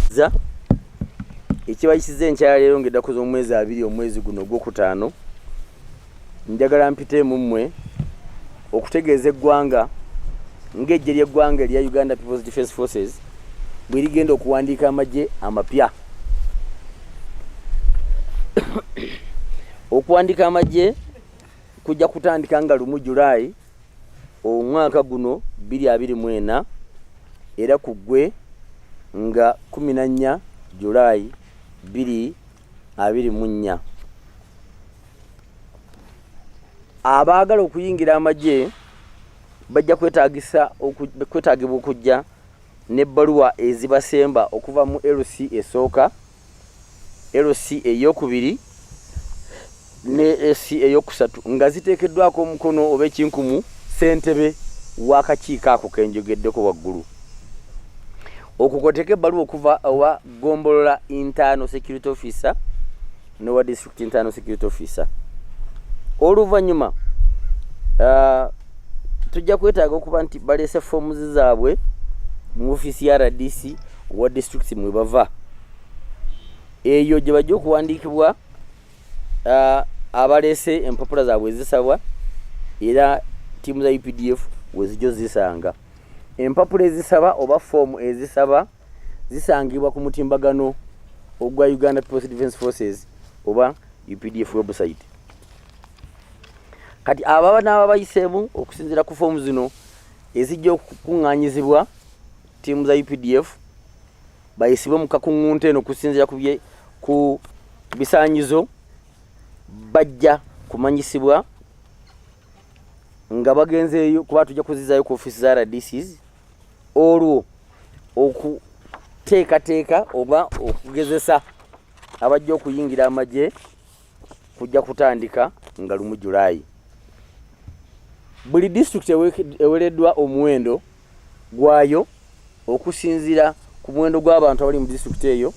za ekiba kize nkyala leero ngeddaku z'omwezi 2 omwezi guno gw'okutaano njagala mpite mu mmwe okutegeeza eggwanga ng'eggye ly'eggwanga erya Uganda People's Defence Forces bwe ligenda okuwandiika amagye amapya. Okuwandiika amagye kujja kutandika nga 1 Julayi omwaka guno 2024 era kuggwe nga 14 Julayi 2024. Abaagala okuyingira amagye bajja kwetaagibwa okujja n'ebbaluwa ezibasemba okuva mu LC esooka, LC ey'okubiri ne LC ey'okusatu nga ziteekeddwako omukono oba ekinkumu ssentebe w'akakiiko ako kenjogeddeko waggulu. Okukoteka ebbaluwa okuva owa Gombolola Internal Security Officer n'owa District Internal Security Officer. Oluvannyuma tujja kwetaaga okuba nti baleese foomu zaabwe mu ofiisi ya RDC wa district mwe bava. Eyo gye bajja okuwandiikibwa abaleese empapula zaabwe ezisabwa era ttiimu za UPDF we zijja zisanga. Empapula ezisaba oba foomu ezisaba zisangibwa ku mutimbagano ogwa Uganda People's Defence Forces oba UPDF website. Kati ababa n'ababayiseemu okusinziira ku foomu zino ezijja okukuŋŋaanyizibwa ttiimu za UPDF bayisibwe mu kakuŋŋunta eno okusinziira ku bisaanyizo bajja kumanyisibwa nga bagenzeeyo kuba tujja kuzizaayo ku ofiisi za RDCs olwo okuteekateeka oba okugezesa abajja okuyingira amagye kujja kutandika nga 1 Julayi. Buli district ewereddwa omuwendo gwayo okusinziira ku muwendo gw'abantu abali mu district eyo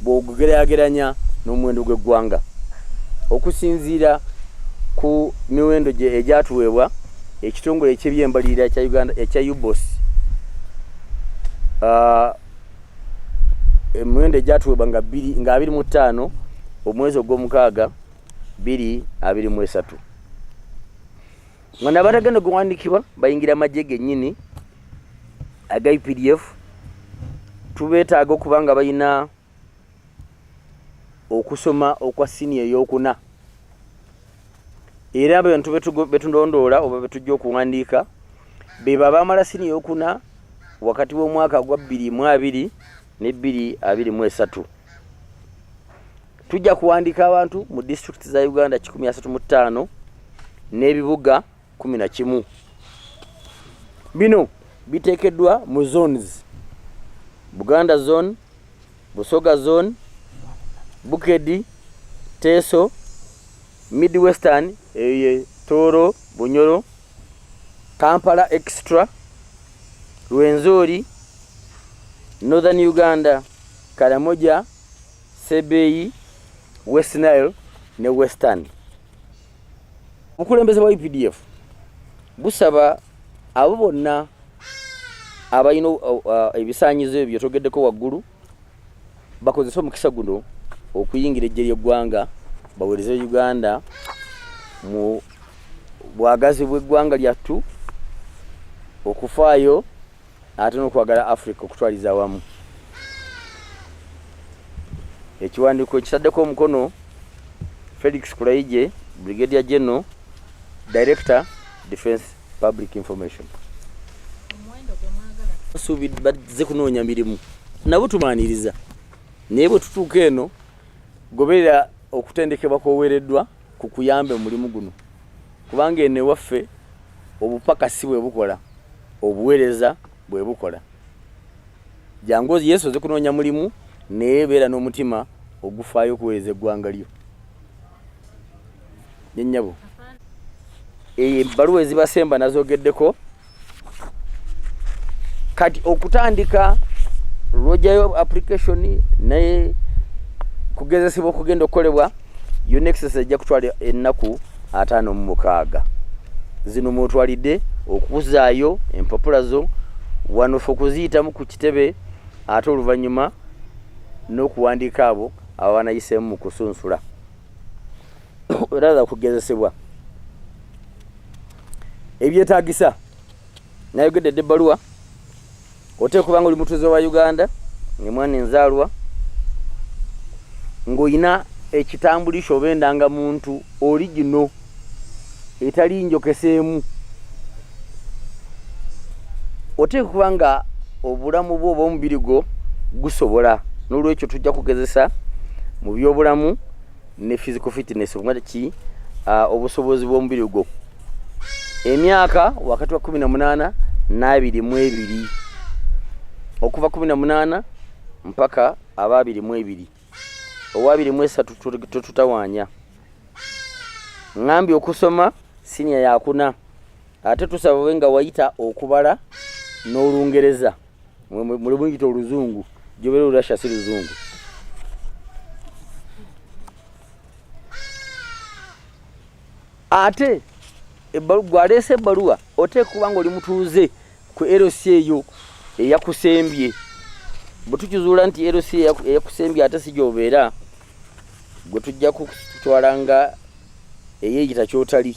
bw'ogugeraageranya n'omuwendo gw'eggwanga okusinziira ku miwendo egyatuweebwa ekitongole eky'ebyembalirira ekya Uganda ekya UBOS. Emiwendo egyatuweebwa nga 25 omwezi ogw'omukaaga 2023. Nga n'abatagenda okuwandiikibwa bayingira amagye gennyini aga UPDF tubeetaaga okuba nga balina okusoma okwa siniya ey'okuna. Era abantu betundondoola oba betujja okuwandiika be baba bamala siniya ey'okuna wakati w'omwaka gwa 2022 ne 2023. Tujja kuwandiika abantu mu district za Uganda 135 n'ebibuga 11. Bino biteekeddwa mu zones: Buganda zone, Busoga zone, Bukedi, Teso, Midwestern, Toro, Bunyoro, Kampala Extra, Rwenzori, Northern Uganda, Karamoja, Sebeyi, West Nile ne Western. Obukulembeze bwa UPDF busaba abo bonna abalina ebisaanyizo ebyo togeddeko waggulu bakozesa omukisa guno okuyingira eggye ly'eggwanga baweereze Uganda mu bwagazi bw'eggwanga lyattu okufaayo ate n'okwagala Africa okutwaliza awamu. Ekiwandiiko ekitaddeko omukono Felix Kulaije, Brigadier General, Director, Defence Public Information. Subi bazze kunoonya mirimu nabo tumaaniriza naye bwe tutuuka eno goberera okutendekebwa kwoweereddwa ku kuyambe mulimu guno kubanga eno ewaffe obupakasi bwe bukola obuweereza bwe bukola. Jangu Yesu ze kunoonya mulimu naye beera n'omutima ogufaayo okuweereza eggwanga lyo. Nyennyabo ebbaluwa ezibasemba nazogeddeko kati okutandika lwojayo application naye kugezesebwa okugenda okukolebwa UNEXS ejja kutwala ennaku 56. Zino mwotwalidde okuzaayo empapula zo wano ffe okuziitamu ku kitebe ate oluvannyuma n'okuwandiika abo abanayiseemu mu kusunsula eraza kugezesebwa ebyetaagisa nayogedde dde ebbaluwa oteeka kuba nga oli mutuuze wa Uganda mwana enzaalwa ng'olina ekitambulisho oba endangamuntu origino etali njokeseemu oteeka kuba nga obulamu bwo oba omubiri gwo gusobola n'olwekyo tujja kugezesa mu byobulamu ne physical fitness ki obusobozi bw'omubiri gwo emyaka wakati wa 18 n'22 okuva 18 mpaka aba 22 owa 23 tututawaanya ngambye okusoma senior yakuna ate tusaba wenga wayita okubala n'Olungereza muli muyita Oluzungu jobera Olurasha si Luzungu ate gwaleese ebbaluwa oteeka kuba nga oli mutuuze ku LC eyo eyakusembye bwe tukizuula nti LC eyakusembye ate si gy'obeera gwe tujja kutwala nga eyeeyita kyotali